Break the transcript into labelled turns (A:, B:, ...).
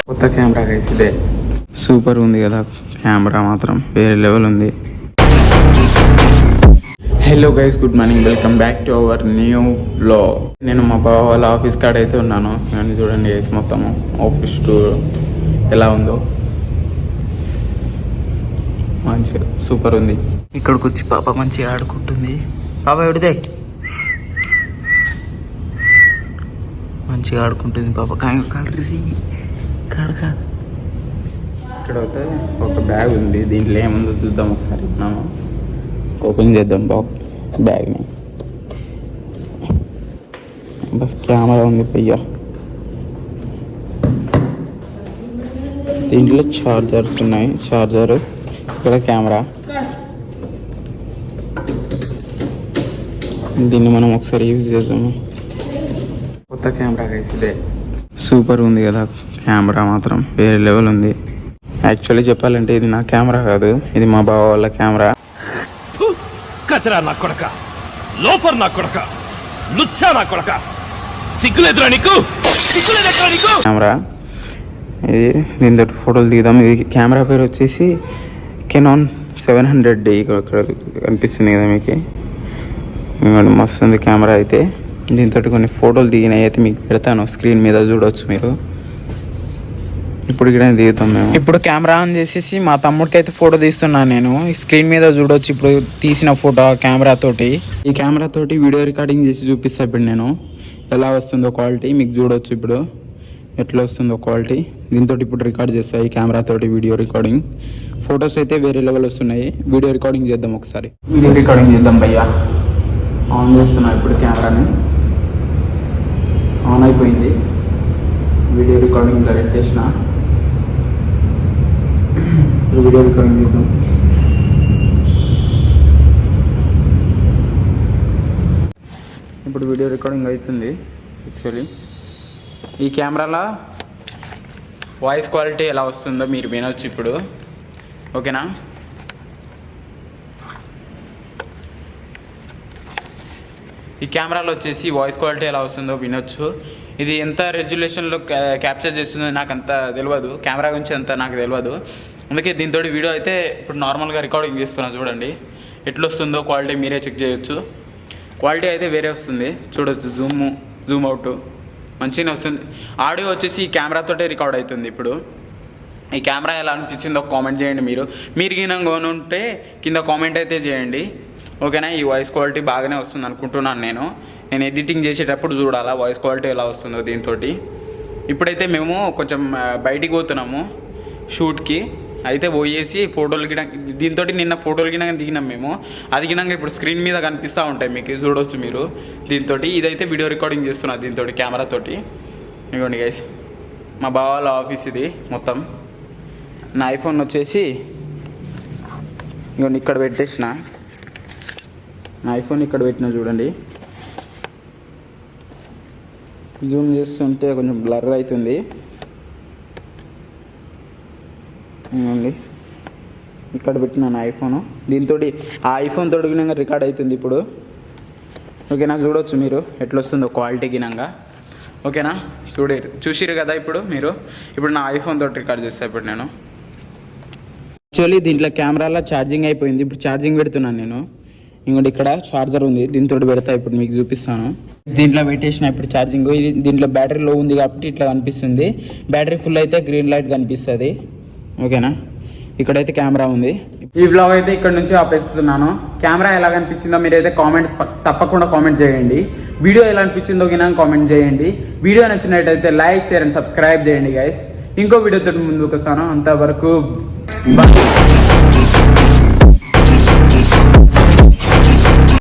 A: కొత్త camera guys ఇదే super ఉంది కదా, కెమెరా మాత్రం వేరే లెవెల్ ఉంది. Hello guys, good morning, welcome back to our new vlog. నేను మా బావ వాళ్ళ ఆఫీస్ కాడ అయితే ఉన్నాను. నేను చూడండి గైస్, మొత్తము ఆఫీస్ టూర్ ఎలా ఉందో మంచిగా సూపర్ ఉంది. ఇక్కడికి వచ్చి పాప మంచిగా ఆడుకుంటుంది. పాప ఎడితే మంచిగా ఆడుకుంటుంది పాప. ఇక్కడ అయితే ఒక బ్యాగ్ ఉంది, దీంట్లో ఏముందో చూద్దాం ఒకసారి. మనం ఓపెన్ చేద్దాం బ్యాగ్ని. కెమెరా ఉంది పయ్యా, దీంట్లో చార్జర్స్ ఉన్నాయి. చార్జర్, ఇక్కడ కెమెరా. దీన్ని మనం ఒకసారి యూజ్ చేద్దాము. కొత్త కెమెరా గైస్ ఇదే సూపర్ ఉంది కదా, కెమెరా మాత్రం వేరే లెవెల్ ఉంది. యాక్చువల్లీ చెప్పాలంటే ఇది నా కెమెరా కాదు, ఇది మా బావ వాళ్ళ కెమెరా.
B: కచరా నా కొడక, లోఫర్ నా కొడక, లుచ్చా నా కొడక, సిగ్గులేదురా నీకు, సిగ్గులేదురా నీకు. కెమెరా
A: ఇది, దీంతో ఫోటోలు దిగుదాం. ఇది కెమెరా పేరు వచ్చేసి కెనాన్ 700D. ఇక్కడ కనిపిస్తుంది కదా మీకు, మస్తు ఉంది కెమెరా అయితే. దీంతో కొన్ని ఫోటోలు దిగినాయి అయితే మీకు పెడతాను, స్క్రీన్ మీద చూడవచ్చు మీరు. ఇప్పుడు ఇక్కడ దిగుతాం మేము. ఇప్పుడు కెమెరా ఆన్ చేసేసి మా తమ్ముడికి అయితే ఫోటో తీస్తున్నాను నేను. స్క్రీన్ మీద చూడవచ్చు ఇప్పుడు తీసిన ఫోటో కెమెరా తోటి. ఈ కెమెరా తోటి వీడియో రికార్డింగ్ చేసి చూపిస్తా ఇప్పుడు నేను, ఎలా వస్తుందో క్వాలిటీ మీకు చూడవచ్చు. ఇప్పుడు ఎట్లా వస్తుందో క్వాలిటీ, దీంతో ఇప్పుడు రికార్డ్ చేస్తాయి ఈ కెమెరా తోటి వీడియో రికార్డింగ్. ఫొటోస్ అయితే వేరే లెవెల్ వస్తున్నాయి. వీడియో రికార్డింగ్ చేద్దాం ఒకసారి. వీడియో రికార్డింగ్ చేద్దాం భయ్యా. ఆన్ చేస్తున్నా ఇప్పుడు కెమెరాని. ఆన్ అయిపోయింది. వీడియో రికార్డింగ్ పెట్టేసిన. ఇప్పుడు వీడియో రికార్డింగ్ చేద్దాం. ఇప్పుడు వీడియో రికార్డింగ్ అవుతుంది. యాక్చువల్లీ ఈ కెమెరాలో వాయిస్ క్వాలిటీ ఎలా వస్తుందో మీరు వినొచ్చు ఇప్పుడు, ఓకేనా. ఈ కెమెరాలో వచ్చేసి వాయిస్ క్వాలిటీ ఎలా వస్తుందో వినొచ్చు. ఇది ఎంత రెజల్యూషన్లో క్యాప్చర్ చేస్తుందో నాకు అంత తెలియదు, కెమెరా గురించి అంత నాకు తెలియదు. అందుకే దీంతో వీడియో అయితే ఇప్పుడు నార్మల్గా రికార్డింగ్ చేస్తున్నా. చూడండి ఎట్లా వస్తుందో క్వాలిటీ మీరే చెక్ చేయొచ్చు. క్వాలిటీ అయితే వేరే వస్తుంది చూడొచ్చు. జూమ్ అవుట్ మంచిగానే వస్తుంది. ఆడియో వచ్చేసి ఈ కెమెరాతోటే రికార్డ్ అవుతుంది. ఇప్పుడు ఈ కెమెరా ఎలా అనిపించిందో కామెంట్ చేయండి. మీరు గినంగా ఉంటే కింద కామెంట్ అయితే చేయండి, ఓకేనా. ఈ వాయిస్ క్వాలిటీ బాగానే వస్తుంది అనుకుంటున్నాను నేను ఎడిటింగ్ చేసేటప్పుడు చూడాలా వాయిస్ క్వాలిటీ ఎలా వస్తుందో దీంతో. ఇప్పుడైతే మేము కొంచెం బయటికి పోతున్నాము షూట్కి. అయితే పోయేసి ఫోటోలు గిన దీంతో నిన్న ఫోటోలు గిన దిగినాం మేము. అది గినంగా ఇప్పుడు స్క్రీన్ మీద కనిపిస్తూ ఉంటాయి మీకు, చూడవచ్చు మీరు దీంతో. ఇదైతే వీడియో రికార్డింగ్ చేస్తున్నా దీంతో, కెమెరాతోటి. ఇదిగోండి గైస్, మా బావ వాళ్ళ ఆఫీస్ ఇది మొత్తం. నా ఐఫోన్ వచ్చేసి ఇదిగోండి ఇక్కడ పెట్టేసిన. నా ఐఫోన్ ఇక్కడ పెట్టిన చూడండి. జూమ్ చేస్తుంటే కొంచెం బ్లర్ అవుతుంది. ఇక్కడ పెట్టిన నా ఐఫోను. దీంతో ఆ ఐఫోన్ తోటి గినంగా రికార్డ్ అవుతుంది ఇప్పుడు, ఓకేనా. చూడవచ్చు మీరు ఎట్లా వస్తుందో క్వాలిటీ గినంగా, ఓకేనా. చూసిరు కదా ఇప్పుడు మీరు. ఇప్పుడు నా ఐఫోన్ తోటి రికార్డ్ చేస్తాను ఇప్పుడు నేను. యాక్చువల్లీ దీంట్లో కెమెరాలో ఛార్జింగ్ అయిపోయింది. ఇప్పుడు ఛార్జింగ్ పెడుతున్నాను నేను. ఇంకోటి ఇక్కడ చార్జర్ ఉంది, దీంతో పెడతా ఇప్పుడు మీకు చూపిస్తాను. దీంట్లో పెట్టేసిన ఇప్పుడు ఛార్జింగ్. ఇది దీంట్లో బ్యాటరీ లో ఉంది కాబట్టి ఇట్లా కనిపిస్తుంది. బ్యాటరీ ఫుల్ అయితే గ్రీన్ లైట్ కనిపిస్తుంది, ఓకేనా. ఇక్కడైతే కెమెరా ఉంది. ఈ వ్లాగ్ అయితే ఇక్కడ నుంచి ఆపేస్తున్నాను. కెమెరా ఎలా కనిపించిందో మీరైతే తప్పకుండా కామెంట్ చేయండి. వీడియో ఎలా అనిపించిందో గినా కామెంట్ చేయండి. వీడియో నచ్చినట్టయితే లైక్, షేర్ అండ్ సబ్స్క్రైబ్ చేయండి గైస్. ఇంకో వీడియోతో ముందుకు వస్తాను. అంతవరకు బాయ్.